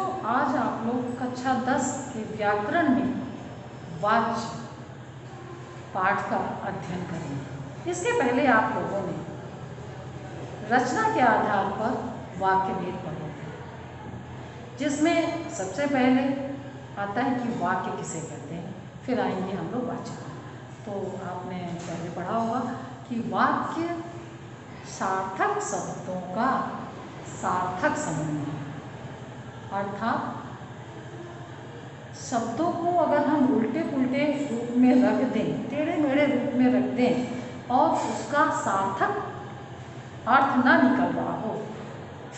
बच्चों, आज आप लोग कक्षा 10 के व्याकरण में वाच्य पाठ का अध्ययन करेंगे। इसके पहले आप लोगों ने रचना के आधार पर वाक्य भेद पढ़ोगे, जिसमें सबसे पहले आता है कि वाक्य किसे कहते हैं, फिर आएंगे हम लोग वाचक। तो आपने पहले पढ़ा होगा कि वाक्य सार्थक शब्दों का सार्थक समूह है, अर्थात शब्दों को अगर हम उल्टे पुल्टे रूप में रख दें, टेढ़े मेढ़े रूप में रख दें और उसका सार्थक अर्थ ना निकल रहा हो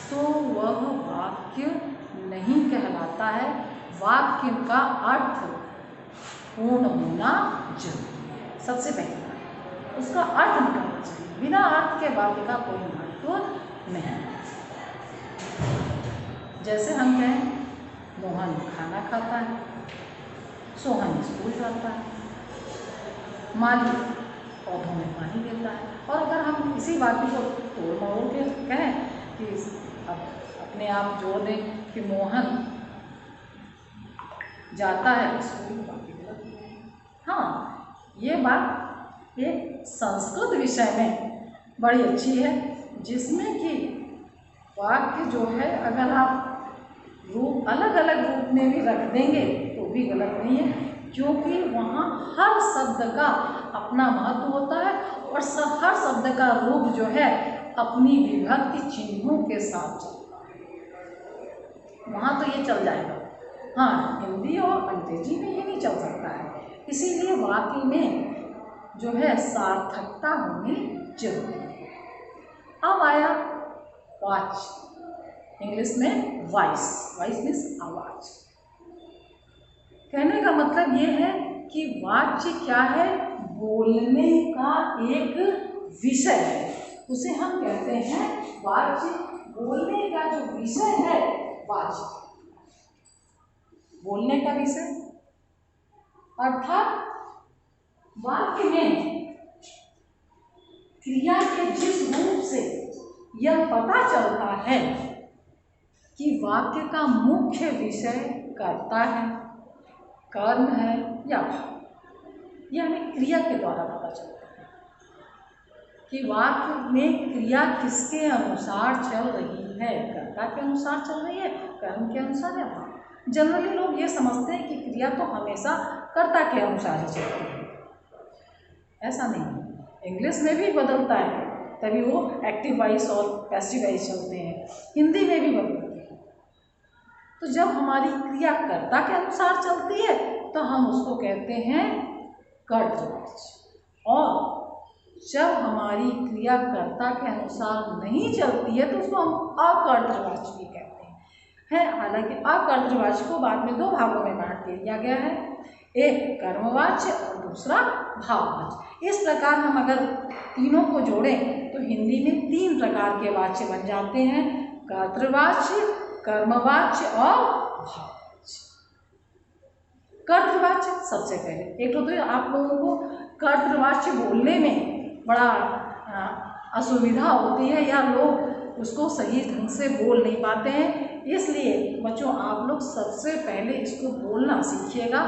तो वह वाक्य नहीं कहलाता है। वाक्य का अर्थ पूर्ण होना जरूरी है। सबसे पहले उसका अर्थ निकलना चाहिए, बिना अर्थ के वाक्य का कोई महत्व नहीं। जैसे हम कहें मोहन खाना खाता है, सोहन स्कूल जाता है, माली पौधों में पानी देता है। और अगर हम इसी वाक्य को तोड़ मरोड़ के कहें कि अब अपने आप जोड़ दें कि मोहन जाता है स्कूल, बाकी गलत है। हाँ, ये बात एक संस्कृत विषय में बड़ी अच्छी है, जिसमें कि वाक्य जो है अगर आप रूप अलग अलग रूप में भी रख देंगे तो भी गलत नहीं है, क्योंकि वहाँ हर शब्द का अपना महत्व होता है और हर शब्द का रूप जो है अपनी विभक्ति चिन्हों के साथ चलता है। वहाँ तो ये चल जाएगा, हाँ हिंदी और अंग्रेजी में ये नहीं चल सकता है। इसीलिए वाक्य में जो है सार्थकता होनी जरूरी है। अब आया वाच, इंग्लिश में वॉइस। वॉइस मीन्स आवाज। कहने का मतलब ये है कि वाच्य क्या है, बोलने का एक विषय है, उसे हम कहते हैं वाच्य। बोलने का जो विषय है वाच्य, बोलने का विषय अर्थात वाक्य में क्रिया के जिस रूप से यह पता चलता है कि वाक्य का मुख्य विषय कर्ता है, कर्म है या भाव, यह हमें क्रिया के द्वारा पता चलता है कि वाक्य में क्रिया किसके अनुसार चल रही है, कर्ता के अनुसार चल रही है, कर्म के अनुसार या भाव। जनरली लोग ये समझते हैं कि क्रिया तो हमेशा कर्ता के अनुसार ही चलती है। ऐसा नहीं है, इंग्लिश में भी बदलता है, तभी वो एक्टिव वॉइस और पैसिव वॉइस चलते हैं, हिंदी में भी बदलते हैं। तो जब हमारी क्रिया कर्ता के अनुसार चलती है तो हम उसको कहते हैं कर्तृवाच्य, और जब हमारी क्रिया कर्ता के अनुसार नहीं चलती है तो उसको हम अकर्तृवाच्य भी कहते हैं। हालांकि अकर्तृवाच्य को बाद में दो भागों में बांट दिया गया है, एक कर्मवाच्य और दूसरा भाववाच्य। इस प्रकार हम अगर तीनों को जोड़ें तो हिंदी में 3 प्रकार के वाच्य बन जाते हैं, कर्तृवाच्य, कर्मवाच्य और भाववाच्य। कर्तृवाच्य सबसे पहले, एक तो आप लोगों को कर्तृवाच्य बोलने में बड़ा असुविधा होती है या लोग उसको सही ढंग से बोल नहीं पाते हैं, इसलिए बच्चों आप लोग सबसे पहले इसको बोलना सीखिएगा।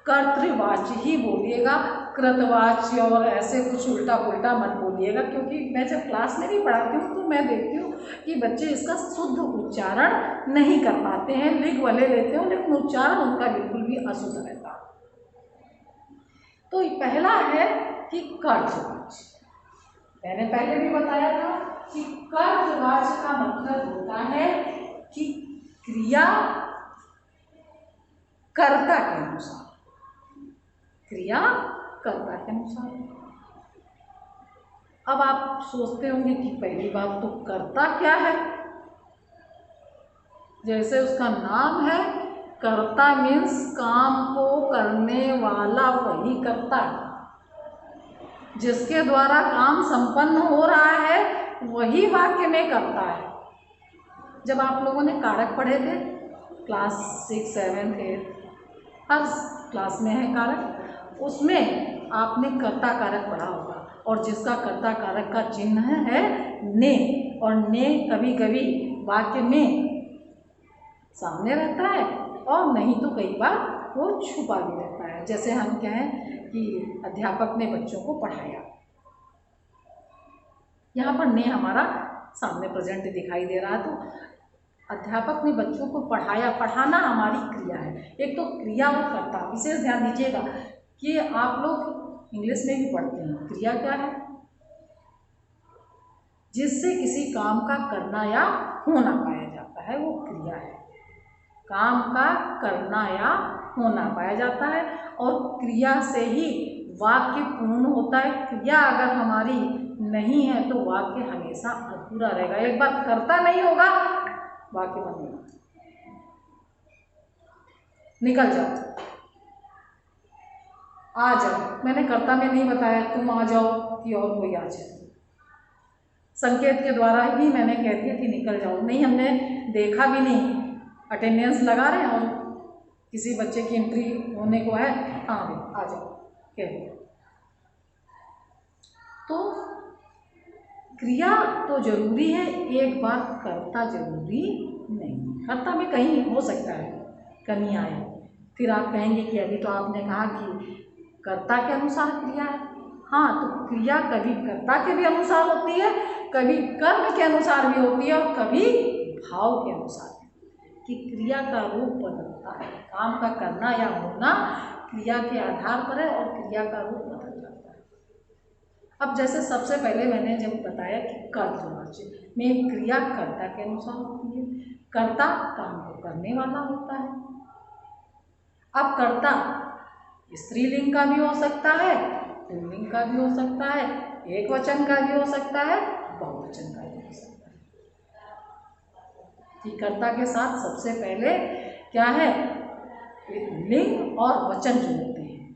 कर्तृवाच्य ही बोलिएगा, कृतवाच्य और ऐसे कुछ उल्टा पुल्टा मत बोलिएगा, क्योंकि मैं जब क्लास में भी पढ़ाती हूँ तो मैं देखती हूँ कि बच्चे इसका शुद्ध उच्चारण नहीं कर पाते हैं, लिख भले लेते हो लेकिन उच्चारण उनका बिल्कुल भी अशुद्ध रहता। तो पहला है कि कर्तृवाच्य। मैंने पहले भी बताया था कि कर्तृवाच्य का मतलब होता है कि क्रिया कर्ता के अनुसार, क्रिया कर्ता के अनुसार। अब आप सोचते होंगे कि पहली बात तो कर्ता क्या है, जैसे उसका नाम है कर्ता मीन्स काम को करने वाला वही कर्ता है, जिसके द्वारा काम संपन्न हो रहा है वही वाक्य में कर्ता है। जब आप लोगों ने कारक पढ़े थे क्लास 6, 7, 8 हर क्लास में है कारक, उसमें आपने कर्ता कारक पढ़ा होगा, और जिसका कर्ता कारक का चिन्ह है ने, और ने कभी कभी वाक्य में सामने रहता है और नहीं तो कई बार वो छुपा भी रहता है। जैसे हम कहें कि अध्यापक ने बच्चों को पढ़ाया, यहाँ पर ने हमारा सामने प्रेजेंट दिखाई दे रहा है, तो अध्यापक ने बच्चों को पढ़ाया। पढ़ाना हमारी क्रिया है। एक तो क्रिया और कर्ता, विशेष ध्यान दीजिएगा कि आप लोग इंग्लिश में भी पढ़ते हैं। क्रिया क्या है? जिससे किसी काम का करना या होना पाया जाता है, वो क्रिया है। काम का करना या होना पाया जाता है और क्रिया से ही वाक्य पूर्ण होता है। क्रिया अगर हमारी नहीं है तो वाक्य हमेशा अधूरा रहेगा। एक बार कर्ता नहीं होगा, वाक्य बनेगा। निकल जाओ, आ जाओ। मैंने कर्ता में नहीं बताया तुम आ जाओ कि और कोई आ जाए। संकेत के द्वारा ही मैंने कह दिया कि निकल जाओ। नहीं, हमने देखा भी नहीं, अटेंडेंस लगा रहे हैं और किसी बच्चे की एंट्री होने को है, हाँ भाई आ जाओ कह दिया। तो क्रिया तो जरूरी है, एक बार कर्ता जरूरी नहीं। कर्ता में कहीं हो सकता है कमी आए, फिर आप कहेंगे कि अभी तो आपने कहा कि कर्ता के अनुसार क्रिया है। हाँ, तो क्रिया कभी कर्ता के भी अनुसार होती है, कभी कर्म के अनुसार भी होती है और कभी भाव के अनुसार, कि क्रिया का रूप बदलता है। काम का करना या होना क्रिया के आधार पर है और क्रिया का रूप बदल जाता है। अब जैसे सबसे पहले मैंने जब बताया कि कर्तवाच्य में क्रिया कर्ता के अनुसार होती है, कर्ता काम को करने वाला होता है। अब कर्ता स्त्रीलिंग का भी हो सकता है, पुल्लिंग का भी हो सकता है, एक वचन का भी हो सकता है, बहुवचन का भी हो सकता है। कि कर्ता के साथ सबसे पहले क्या है, लिंग और वचन जोड़ते हैं।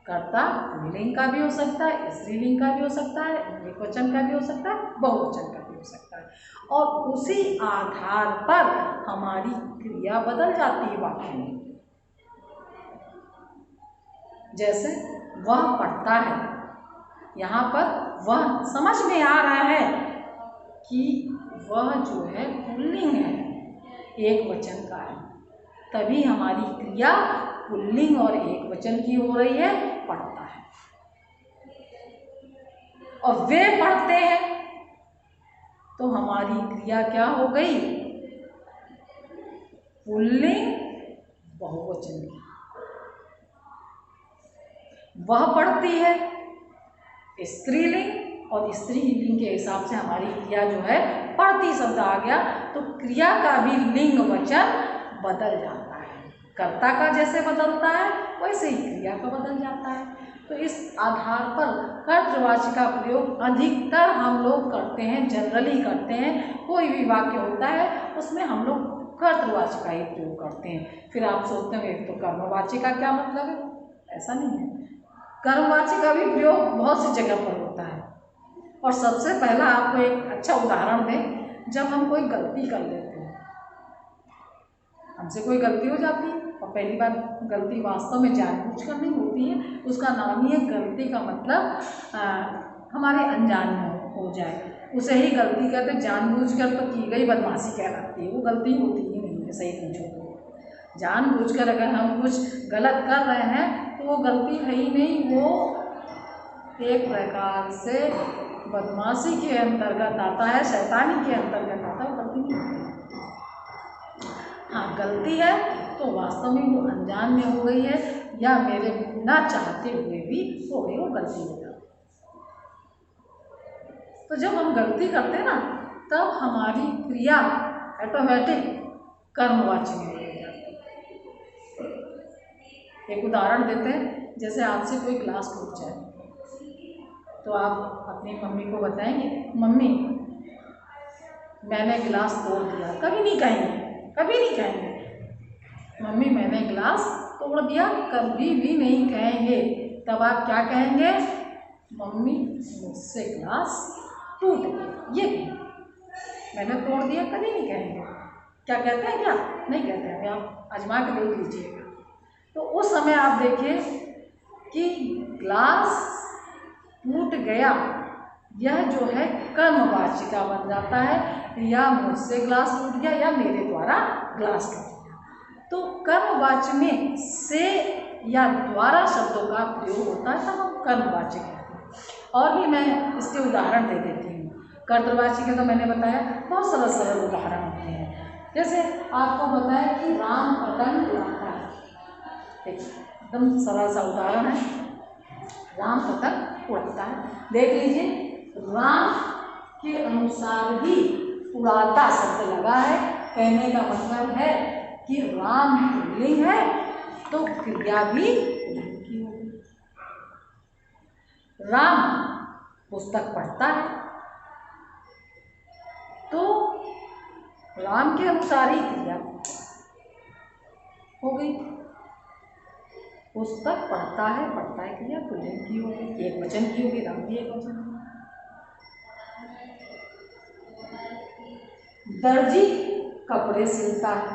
कर्ता पुल्लिंग का भी हो सकता है, स्त्रीलिंग का भी हो सकता है, एक वचन का भी हो सकता है, बहुवचन का भी हो सकता है, और उसी आधार पर हमारी क्रिया बदल जाती है वाक्य में। जैसे वह पढ़ता है, यहाँ पर वह समझ में आ रहा है कि वह जो है पुल्लिंग है, एक वचन का है, तभी हमारी क्रिया पुल्लिंग और एक वचन की हो रही है, पढ़ता है। और वे पढ़ते हैं तो हमारी क्रिया क्या हो गई, पुल्लिंग बहुवचन की। वह पढ़ती है स्त्रीलिंग और स्त्रीलिंग के हिसाब से हमारी क्रिया जो है पढ़ती शब्द आ गया, तो क्रिया का भी लिंग वचन बदल जाता है। कर्ता का जैसे बदलता है वैसे ही क्रिया का बदल जाता है। तो इस आधार पर कर्तवाची का प्रयोग अधिकतर हम लोग करते हैं, जनरली करते हैं। कोई भी वाक्य होता है उसमें हम लोग कर्तवाची का ही प्रयोग करते हैं। फिर आप सोचते हैं तो कर्मवाची का क्या मतलब है? ऐसा नहीं है, कर्मवाची का भी प्रयोग बहुत सी जगह पर होता है। और सबसे पहला आपको एक अच्छा उदाहरण दें, जब हम कोई गलती कर लेते हैं, हमसे कोई गलती हो जाती है और पहली बार गलती वास्तव में जानबूझकर नहीं होती है, उसका नाम ही है गलती का मतलब हमारे अनजान में हो जाए, उसे ही गलती कहते हैं। जानबूझकर तो की गई बदमाशी कहलाती है, वो गलती होती ही नहीं है। सही पूछो तो जानबूझकर अगर हम कुछ गलत कर रहे हैं तो वो गलती है ही नहीं, वो एक प्रकार से बदमाशी के अंतर्गत आता है, शैतानी के अंतर्गत आता है, गलती नहीं है। हाँ, गलती है तो वास्तव में वो अनजान में हो गई है या मेरे ना चाहते हुए भी हो गई, वो गलती हो जाती। तो जब हम गलती करते हैं ना, तब हमारी क्रिया ऑटोमेटिक कर्मवाची में हो जाती है। एक उदाहरण देते हैं, जैसे आपसे कोई ग्लास टूट जाए तो आप अपनी मम्मी को बताएंगे, मम्मी मैंने गिलास तोड़ दिया। कभी नहीं कहेंगे, कभी नहीं कहेंगे मम्मी मैंने गिलास तोड़ दिया, कभी भी नहीं कहेंगे। तब आप क्या कहेंगे, मम्मी मुझसे गिलास टूट गया। ये मैंने तोड़ दिया, कभी नहीं कहेंगे। क्या कहते हैं? क्या नहीं कहते हैं, आप आजमा के देख लीजिएगा। तो उस समय आप देखिए कि ग्लास टूट गया, यह जो है कर्मवाची का बन जाता है, या मुझसे ग्लास टूट गया या मेरे द्वारा ग्लास टूट गया। तो कर्मवाची में से या द्वारा शब्दों का प्रयोग होता है तब हम कर्मवाची कहते हैं। और भी मैं इसके उदाहरण दे देती हूँ। कर्तृवाची के तो मैंने बताया, बहुत सरल सरल उदाहरण होते हैं। जैसे आपको बताया कि राम पतंग उड़ाता है, एकदम सरल सा उदाहरण है, राम पतंग उड़ाता है। देख लीजिए, राम के अनुसार ही उड़ाता शब्द लगा है। कहने का मतलब है कि राम पुल्लिंग है तो क्रिया भी पुल्लिंग की होगी। राम पुस्तक पढ़ता है तो राम के अनुसार ही क्रिया हो गई। पुस्तक पढ़ता है क्रिया पुल्लिंग की होगी, एक वचन की होगी, राम भी एक वचन। दर्जी कपड़े सिलता है,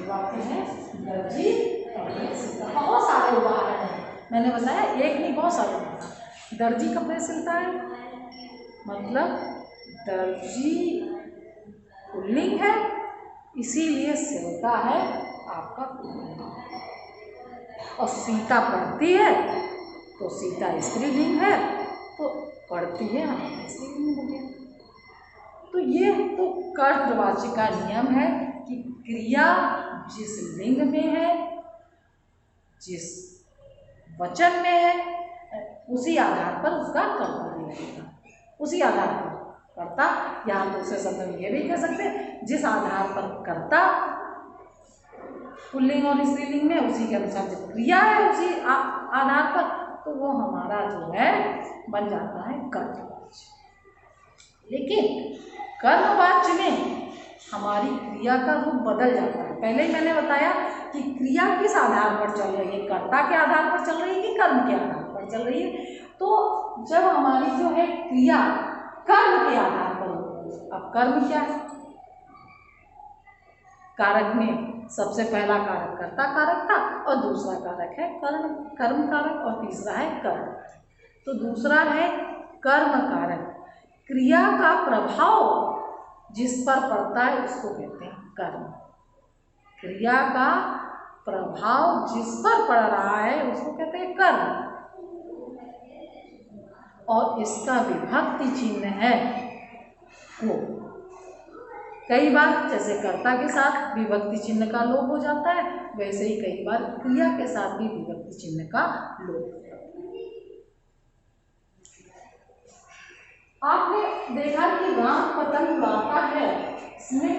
वाक्य है दर्जी कपड़े सिलता है। बहुत सारे उदाहरण हैं, मैंने बताया एक नहीं बहुत सारे उदाहरण। दर्जी कपड़े सिलता है मतलब दर्जी पुल्लिंग है, इसीलिए सिलता है आपका पुल्लिंग। और सीता पढ़ती है तो सीता स्त्रीलिंग है, तो पढ़ती है हमारा स्त्रीलिंग हो गया। तो ये तो कर्तृवाची का नियम है कि क्रिया जिस लिंग में है, जिस वचन में है, उसी आधार पर उसका कर्ता भी रहेगा। उसी आधार पर कर्ता, या दूसरे शब्द में ये भी कह सकते हैं, जिस आधार पर कर्ता पुल्लिंग और स्त्रीलिंग में, उसी के अनुसार जो क्रिया है उसी आधार पर, तो वो हमारा जो है बन जाता है कर्तृवाची। लेकिन कर्मवाच्य में हमारी क्रिया का रूप बदल जाता है। पहले ही मैंने बताया कि क्रिया किस आधार पर चल रही है, कर्ता के आधार पर चल रही है कि कर्म के आधार पर चल रही है। तो जब हमारी जो है क्रिया कर्म के आधार पर होती है, अब कर्म क्या है, कारक में सबसे पहला कारक कर्ता कारक था और दूसरा कारक है कर्म कारक और तीसरा है कर्म। तो दूसरा है कर्म कारक। क्रिया का प्रभाव जिस पर पड़ता है उसको कहते हैं कर्म। क्रिया का प्रभाव जिस पर पड़ रहा है उसको कहते हैं कर्म। और इसका विभक्ति चिन्ह है को। कई बार जैसे कर्ता के साथ विभक्ति चिन्ह का लोप हो जाता है, वैसे ही कई बार क्रिया के साथ भी विभक्ति चिन्ह का लोप हो जाता है। आपने देखा कि राम पतंग उड़ाता है, इसमें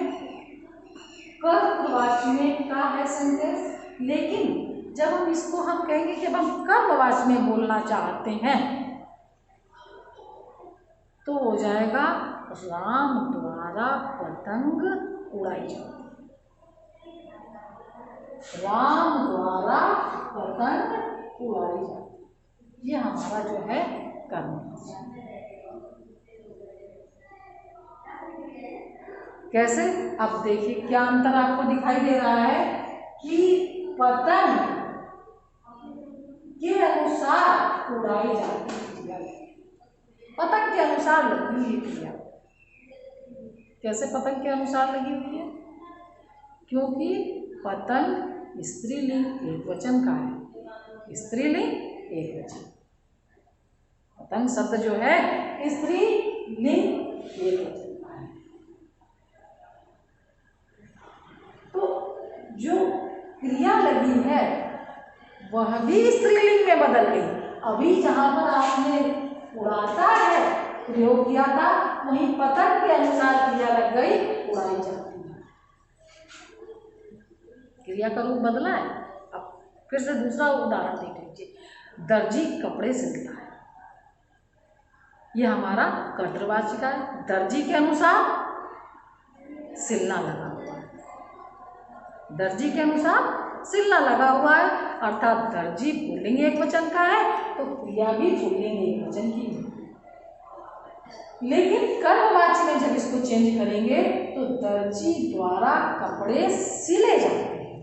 कर्तृवाची में का है सेंटेंस। लेकिन जब हम इसको हम कहेंगे कि हम कर्मवाची में बोलना चाहते हैं तो हो जाएगा राम द्वारा पतंग उड़ाई जाती है। राम द्वारा पतंग उड़ाई जाती है, ये हमारा जो है कर्मवाची। कैसे, अब देखिए क्या अंतर आपको दिखाई दे रहा है कि पतंग के अनुसार उड़ाई जाती है, पतंग के अनुसार लगी हुई क्रिया। कैसे पतंग के अनुसार लगी हुई है, क्योंकि पतंग स्त्रीलिंग एक वचन का है, स्त्रीलिंग एक वचन। पतंग शब्द जो है स्त्रीलिंग एक वचन। जो क्रिया लगी है वह भी स्त्रीलिंग में बदल गई। अभी जहां पर आपने उड़ाता है प्रयोग किया था, वहीं पतंग के अनुसार क्रिया लग गई, उड़ाई जाती है। क्रिया का रूप बदला है। अब फिर से दूसरा उदाहरण देख लीजिए, दर्जी कपड़े सिलता है, यह हमारा कर्तृवाची का है। दर्जी के अनुसार सिलना लगा हुआ है, दर्जी के अनुसार सिलना लगा हुआ है, अर्थात दर्जी पुल्लिंग एक वचन का है तो क्रिया भी पुल्लिंग एक वचन की है। लेकिन कर्मवाची में जब इसको चेंज करेंगे तो दर्जी द्वारा कपड़े सिले जाते हैं,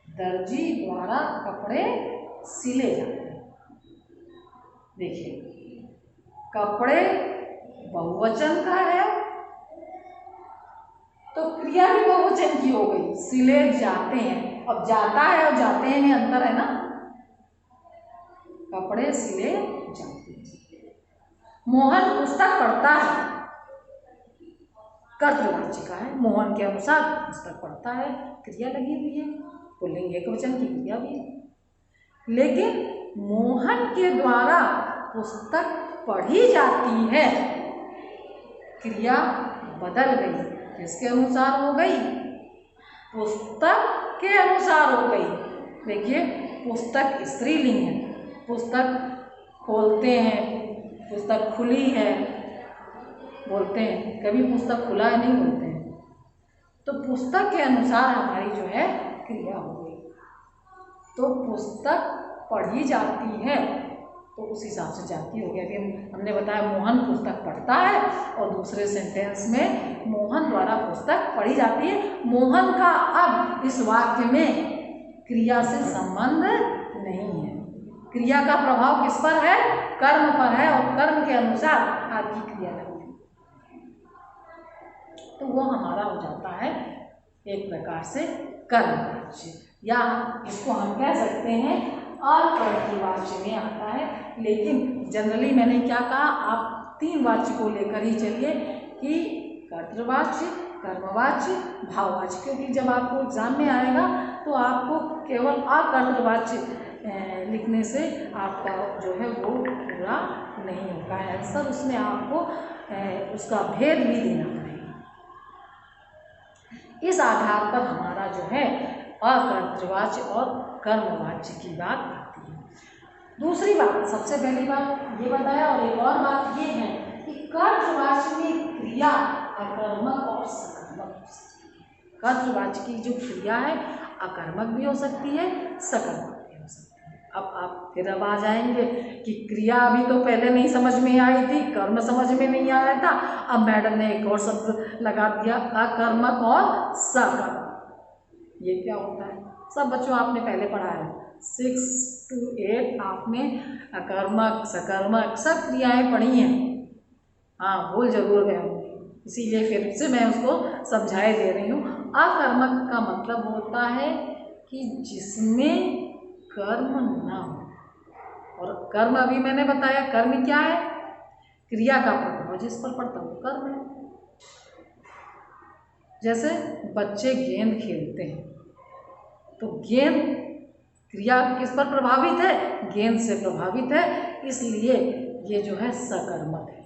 दर्जी द्वारा कपड़े सिले जाते हैं। देखिए कपड़े बहुवचन का है तो क्रिया भी बहुवचन की हो गई। सिले जाते हैं, अब जाता है और जाते हैं में अंतर है ना, कपड़े सिले जाते हैं। मोहन पुस्तक पढ़ता है, कर्तृवाची का है, मोहन के अनुसार पुस्तक पढ़ता है, क्रिया लगी हुई है, पुल्लिंग एकवचन की क्रिया भी है। लेकिन मोहन के द्वारा पुस्तक पढ़ी जाती है, क्रिया बदल गई, किसके अनुसार हो गई, पुस्तक के अनुसार हो गई। देखिए पुस्तक स्त्रीलिंग है, पुस्तक खोलते हैं, पुस्तक खुली है बोलते हैं, कभी पुस्तक खुला है नहीं बोलते हैं। तो पुस्तक के अनुसार हमारी जो है क्रिया हो गई। तो पुस्तक पढ़ी जाती है तो उस हिसाब से जाती हो गया। कि हमने बताया मोहन पुस्तक पढ़ता है और दूसरे सेंटेंस में मोहन द्वारा पुस्तक पढ़ी जाती है। मोहन का अब इस वाक्य में क्रिया से संबंध नहीं है। क्रिया का प्रभाव किस पर है, कर्म पर है, और कर्म के अनुसार आपकी क्रिया लगती है, तो वो हमारा हो जाता है एक प्रकार से कर्मवाच्य, या इसको हम कह सकते हैं अकर्तृवाच्य में आता है। लेकिन जनरली मैंने क्या कहा, आप 3 वाच्य को लेकर ही चलिए कि कर्तृवाच्य, कर्मवाच्य, भाववाच्य, क्योंकि जब आपको एग्जाम में आएगा तो आपको केवल अकर्तृवाच्य लिखने से आपका जो है वो पूरा नहीं होगा है आंसर, उसमें आपको उसका भेद भी देना पड़ेगा। इस आधार पर हमारा जो है अकर्तृवाच्य और कर्मवाच्य की बात आती है। दूसरी बात, सबसे पहली बात ये बताया, और एक और बात ये है कि कर्तृवाच्य में क्रिया अकर्मक और सकर्मक हो सकती है। कर्तृवाच्य की जो क्रिया है अकर्मक भी हो सकती है, सकर्मक भी हो सकती है। अब आप फिर अब आ जाएंगे कि क्रिया अभी तो पहले नहीं समझ में आई थी, कर्म समझ में नहीं आ रहा था, अब मैडम ने एक और शब्द लगा दिया अकर्मक और सकर्मक। ये क्या होता है, सब बच्चों आपने पहले पढ़ा है 6 to 8 आपने अकर्मक सकर्मक सब क्रियाएं पढ़ी हैं। हाँ भूल जरूर गए होंगे, इसीलिए फिर से मैं उसको समझाए दे रही हूँ। अकर्मक का मतलब होता है कि जिसमें कर्म ना हो, और कर्म अभी मैंने बताया कर्म क्या है, क्रिया का प्रभाव जिस पर पड़ता है वो कर्म है। जैसे बच्चे गेंद खेलते हैं तो गेंद क्रिया किस पर प्रभावित है, गेंद से प्रभावित है, इसलिए ये जो है सकर्मक है।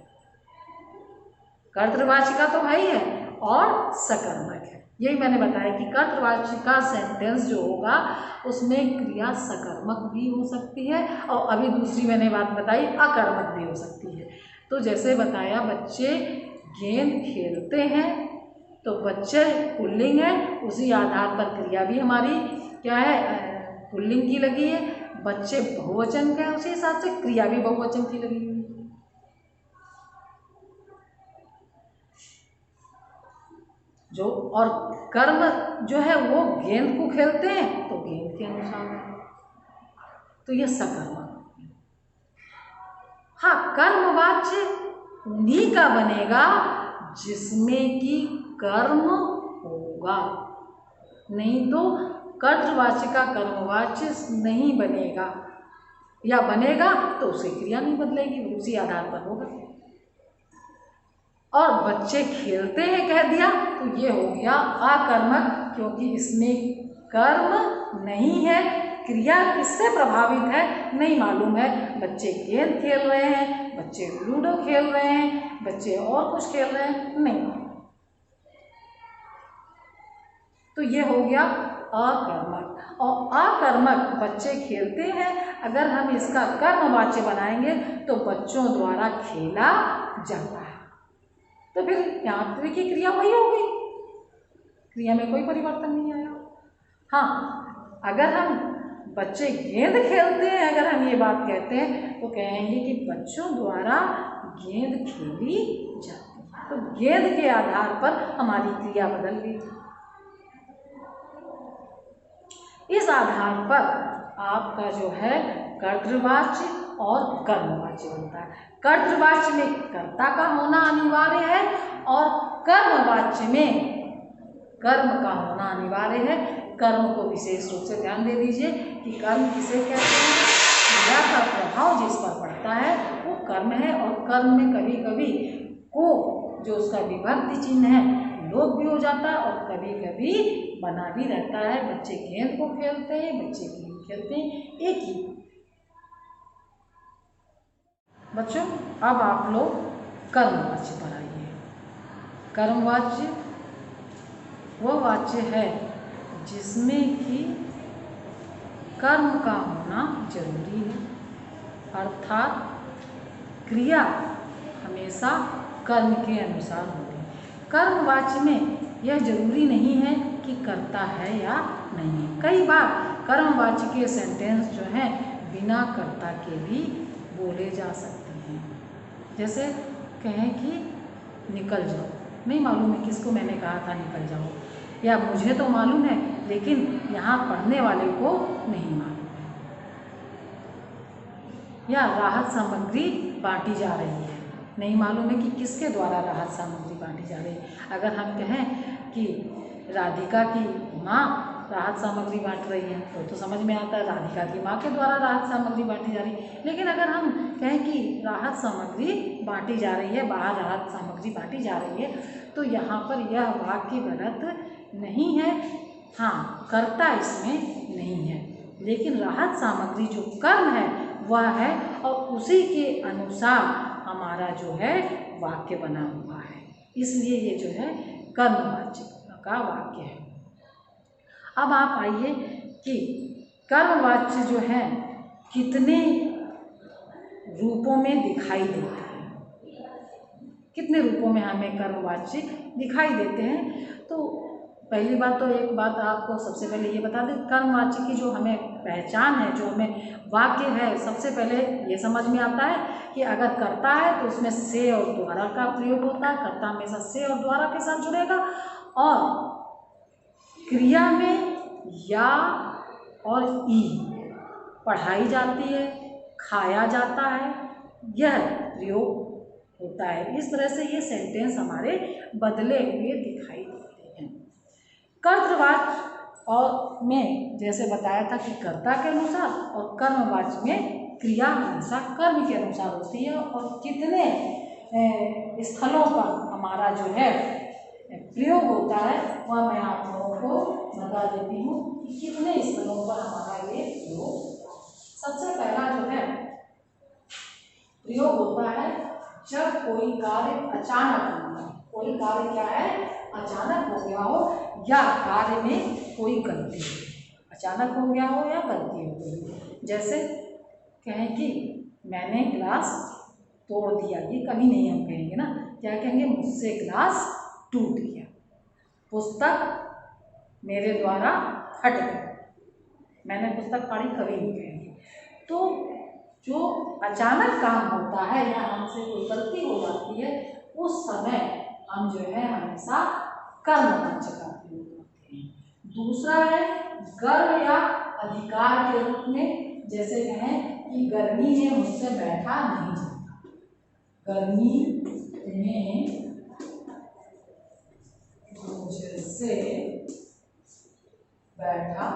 कर्तृवाची का तो भाई है और सकर्मक है। यही मैंने बताया कि कर्तृवाची का सेंटेंस जो होगा उसमें क्रिया सकर्मक भी हो सकती है, और अभी दूसरी मैंने बात बताई अकर्मक भी हो सकती है। तो जैसे बताया बच्चे गेंद खेलते हैं तो बच्चे पुल्लिंग है, उसी आधार पर क्रिया भी हमारी क्या है पुल्लिंग की लगी है। बच्चे बहुवचन का है, उसी हिसाब से क्रिया भी बहुवचन की लगी हुई है। जो और कर्म जो है वो गेंद को खेलते हैं तो गेंद के अनुसार है, तो ये सकर्मक। हाँ कर्मवाच्य उन्हीं का बनेगा जिसमें कि कर्म होगा, नहीं तो कर्तृवाच्य का कर्मवाच्य नहीं बनेगा, या बनेगा तो उसे क्रिया नहीं बदलेगी, उसी आधार पर होगा। और बच्चे खेलते हैं कह दिया तो ये हो गया अकर्मक, क्योंकि इसमें कर्म नहीं है, क्रिया किससे प्रभावित है नहीं मालूम है। बच्चे गेंद खेल रहे हैं, बच्चे लूडो खेल रहे हैं, बच्चे और कुछ खेल रहे हैं नहीं, तो ये हो गया अकर्मक। और अकर्मक बच्चे खेलते हैं, अगर हम इसका कर्मवाच्य बनाएंगे तो बच्चों द्वारा खेला जाता है, तो फिर यहाँ पे देखिए क्रिया वही हो गई, क्रिया में कोई परिवर्तन नहीं आया। हाँ अगर हम बच्चे गेंद खेलते हैं अगर हम ये बात कहते हैं तो कहेंगे कि बच्चों द्वारा गेंद खेली जाती है, तो गेंद के आधार पर हमारी क्रिया बदल गई। इस आधार पर आपका जो है कर्तृवाच्य और कर्मवाच्य बनता है। कर्तृवाच्य में कर्ता का होना अनिवार्य है और कर्मवाच्य में कर्म का होना अनिवार्य है। कर्म को विशेष रूप से ध्यान दे दीजिए कि कर्म किसे कहते हैं। क्रिया का प्रभाव जिस पर पड़ता है वो कर्म है, और कर्म में कभी कभी को जो उसका विभक्ति चिन्ह है लोप भी हो जाता है और कभी कभी बना भी रहता है। बच्चे गेंद को खेलते हैं, बच्चे गेम खेलते हैं, एक ही। बच्चों अब आप लोग कर्मवाच्य पर आइए। कर्मवाच्य वह वाच्य है जिसमें कि कर्म का होना जरूरी है, अर्थात क्रिया हमेशा कर्म के अनुसार होगी। कर्मवाच्य में यह जरूरी नहीं है कि कर्ता है या नहीं है। कई बार कर्मवाच्य के सेंटेंस जो हैं बिना कर्ता के भी बोले जा सकते हैं। जैसे कहें कि निकल जाओ, नहीं मालूम है किसको मैंने कहा था निकल जाओ, या मुझे तो मालूम है लेकिन यहाँ पढ़ने वाले को नहीं मालूम है। या राहत सामग्री बांटी जा रही है, नहीं मालूम है कि किसके द्वारा राहत सामग्री बांटी जा रही है। अगर हम कहें कि राधिका की माँ राहत सामग्री बांट रही है तो समझ में आता है राधिका की माँ के द्वारा राहत सामग्री बांटी जा रही है। लेकिन अगर हम कहें कि राहत सामग्री बांटी जा रही है, बाहर राहत सामग्री बांटी जा रही है, तो यहाँ पर यह वाक्य गलत नहीं है। हाँ, कर्ता इसमें नहीं है, लेकिन राहत सामग्री जो कर्म है वह है और उसी के अनुसार हमारा जो है वाक्य बना हुआ है, इसलिए ये जो है कर्मवाच्य का वाक्य है। अब आप आइए कि कर्मवाच्य जो है कितने रूपों में दिखाई देते हैं, कितने रूपों में हमें कर्मवाच्य दिखाई देते हैं। तो पहली बात तो एक बात आपको सबसे पहले ये बता दें, कर्मवाच्य की जो हमें पहचान है, जो हमें वाक्य है, सबसे पहले ये समझ में आता है कि अगर कर्ता है तो उसमें से और द्वारा का प्रयोग होता है। कर्ता हमेशा से और द्वारा के साथ जुड़ेगा, और क्रिया में या और ई पढ़ाई जाती है, खाया जाता है, यह प्रयोग होता है। इस तरह से ये सेंटेंस हमारे बदले हुए दिखाई देते हैं। कर्तृवाच्य और में जैसे बताया था कि कर्ता के अनुसार, और कर्मवाच्य में क्रिया हमेशा कर्म के अनुसार होती है। और कितने स्थलों पर हमारा जो है प्रयोग होता है वह मैं आप लोगों को बता देती हूँ कि कितने स्थलों पर हमारा ये प्रयोग। सबसे पहला जो है प्रयोग होता है जब कोई कार्य अचानक होता है। कोई कार्य क्या है, अचानक हो गया हो या कार्य में कोई गलती हो, अचानक हो गया हो या गलती हो गई। जैसे कहें कि मैंने गिलास तोड़ दिया, ये कभी नहीं हम कहेंगे ना, क्या कहेंगे, मुझसे गिलास टूट गया, पुस्तक मेरे द्वारा फट गई, मैंने पुस्तक फाड़ी कभी नहीं कहेंगे। तो जो अचानक काम होता है या हमसे कोई गलती हो जाती है उस समय हम जो है हमेशा कर्मवाच्य का प्रयोग करते हैं। दूसरा है गर्व या अधिकार के रूप में, जैसे कहें कि गर्मी में मुझसे बैठा नहीं जाता, गर्मी में मुझसे बैठा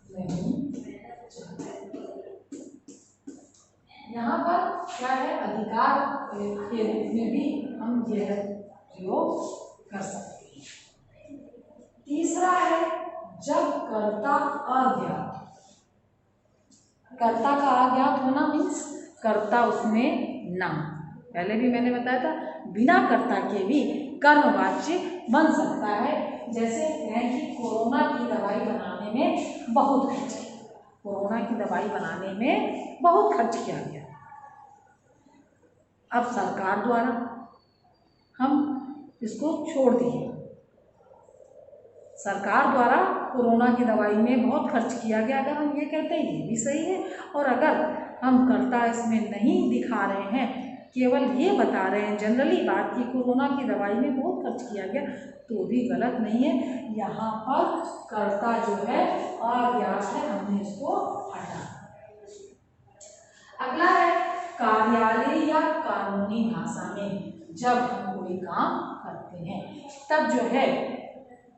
नहीं जाता। यहाँ पर क्या है, अधिकार के रूप में भी हम यह प्रयोग कर सकते हैं। तीसरा है जब कर्ता अज्ञात। कर्ता का अज्ञात होना मीन्स कर्ता उसमें ना, पहले भी मैंने बताया था बिना कर्ता के भी कर्मवाच्य बन सकता है। जैसे कहें कि कोरोना की दवाई बनाने में बहुत खर्च किया, कोरोना की दवाई बनाने में बहुत खर्च किया गया। अब सरकार द्वारा हम इसको छोड़ दिए, सरकार द्वारा कोरोना की दवाई में बहुत खर्च किया गया, अगर हम ये कहते हैं ये भी सही है। और अगर हम कर्ता इसमें नहीं दिखा रहे हैं केवल ये बता रहे हैं जनरली बात की कोरोना की दवाई में बहुत खर्च किया गया, तो भी गलत नहीं है। यहाँ पर कर्ता जो है अज्ञात है, हमने इसको हटा। अगला है कार्यालय या कानूनी भाषा में जब हम कोई काम करते हैं तब जो है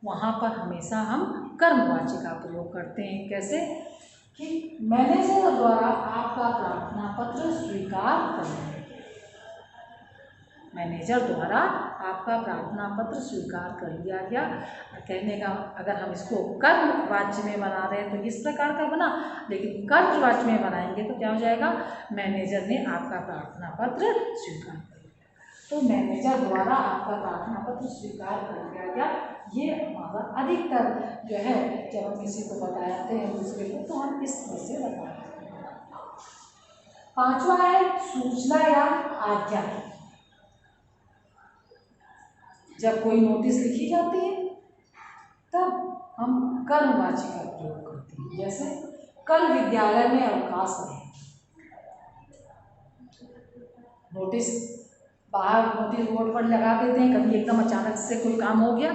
वहाँ पर हमेशा हम कर्मवाची का प्रयोग करते हैं। कैसे कि मैनेजर द्वारा आपका प्रार्थना पत्र स्वीकार करना। मैनेजर द्वारा आपका प्रार्थना पत्र स्वीकार कर लिया गया। कहने का अगर हम इसको कर्मवाच्य में बना रहे हैं तो इस प्रकार का बना, लेकिन कर्तवाच्य में बनाएंगे तो क्या हो जाएगा, मैनेजर ने आपका प्रार्थना पत्र स्वीकार कर लिया। तो मैनेजर द्वारा आपका प्रार्थना पत्र स्वीकार कर लिया गया, ये हमारा अधिकतर जो है जब हम किसी को बताते हैं दूसरे को तो हम इस तरह से बताते हैं। 5वां है सूचना या आज्ञा। जब कोई नोटिस लिखी जाती है तब हम कर्मवाची का प्रयोग करते हैं। जैसे कल विद्यालय में अवकाश है। नोटिस बाहर नोटिस बोर्ड पर लगा देते हैं, कभी एकदम अचानक से कोई काम हो गया,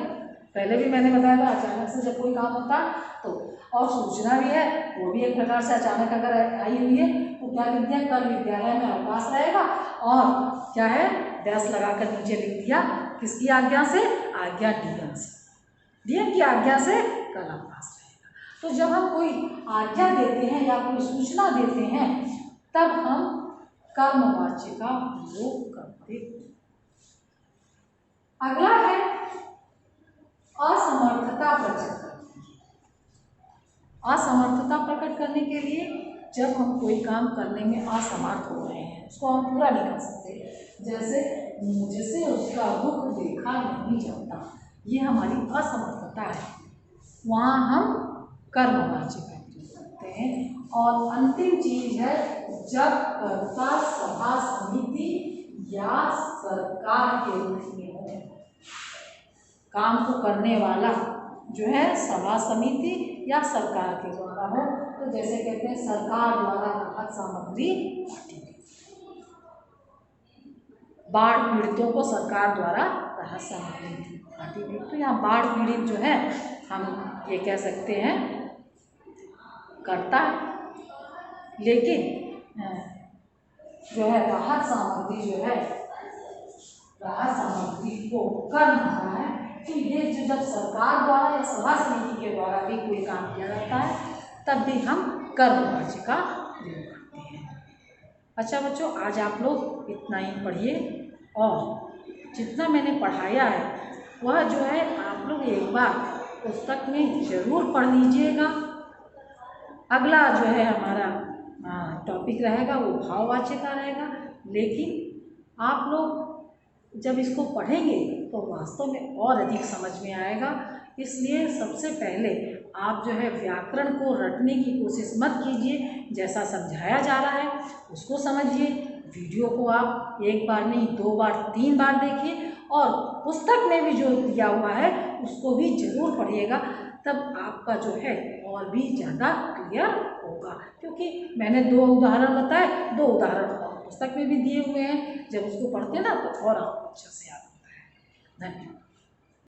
पहले भी मैंने बताया था अचानक से जब कोई काम होता तो, और सूचना भी है वो भी एक प्रकार से अचानक अगर आई हुई है तो क्या लिख दिया, कल विद्यालय में अवकाश रहेगा, और क्या है डैश लगाकर नीचे लिख दिया किसकी आज्ञा से, आज्ञा डीएम से, डीएम की आज्ञा से कल अवकाश रहेगा। तो जब हम कोई आज्ञा देते हैं या कोई सूचना देते हैं तब हम कर्मवाच्य का प्रयोग करते हैं। अगला है असमर्थता प्रकट करने। असमर्थता प्रकट करने के लिए जब हम कोई काम करने में असमर्थ हो रहे हैं, उसको हम पूरा नहीं कर सकते, जैसे मुझसे उसका दुख देखा नहीं जाता, ये हमारी असमर्थता है, वहाँ हम कर्मवाच्य का प्रयोग करते हैं। और अंतिम चीज है जब कर्ता सभा समिति या सरकार के रूप में हो। काम को करने वाला जो है सभा समिति या सरकार के द्वारा हो, तो जैसे कहते हैं सरकार द्वारा राहत सामग्री बांटी गई, बाढ़ पीड़ितों को सरकार द्वारा राहत सामग्री बांटी गई। तो यहाँ बाढ़ पीड़ित जो है हम ये कह सकते हैं कर्ता, लेकिन जो है राहत सामग्री जो है राहत सामग्री को कर्म रहा है। तो ये जो जब सरकार द्वारा या सभा समिति के द्वारा भी कोई काम किया जाता है तब भी हम कर्मवाच्य का प्रयोग करते हैं। अच्छा बच्चों, आज आप लोग इतना ही पढ़िए, और जितना मैंने पढ़ाया है वह जो है आप लोग एक बार पुस्तक में ज़रूर पढ़ लीजिएगा। अगला जो है हमारा टॉपिक रहेगा वो भाववाच्य का रहेगा, लेकिन आप लोग जब इसको पढ़ेंगे तो वास्तव में और अधिक समझ में आएगा। इसलिए सबसे पहले आप जो है व्याकरण को रटने की कोशिश मत कीजिए, जैसा समझाया जा रहा है उसको समझिए। वीडियो को आप एक बार नहीं 2 बार 3 बार देखिए, और पुस्तक में भी जो दिया हुआ है उसको भी ज़रूर पढ़िएगा, तब आपका जो है और भी ज़्यादा क्लियर होगा। क्योंकि मैंने 2 उदाहरण बताए, 2 उदाहरण और पुस्तक में भी दिए हुए हैं, जब उसको पढ़ते ना तो और आपको अच्छे से याद होता है। धन्यवाद।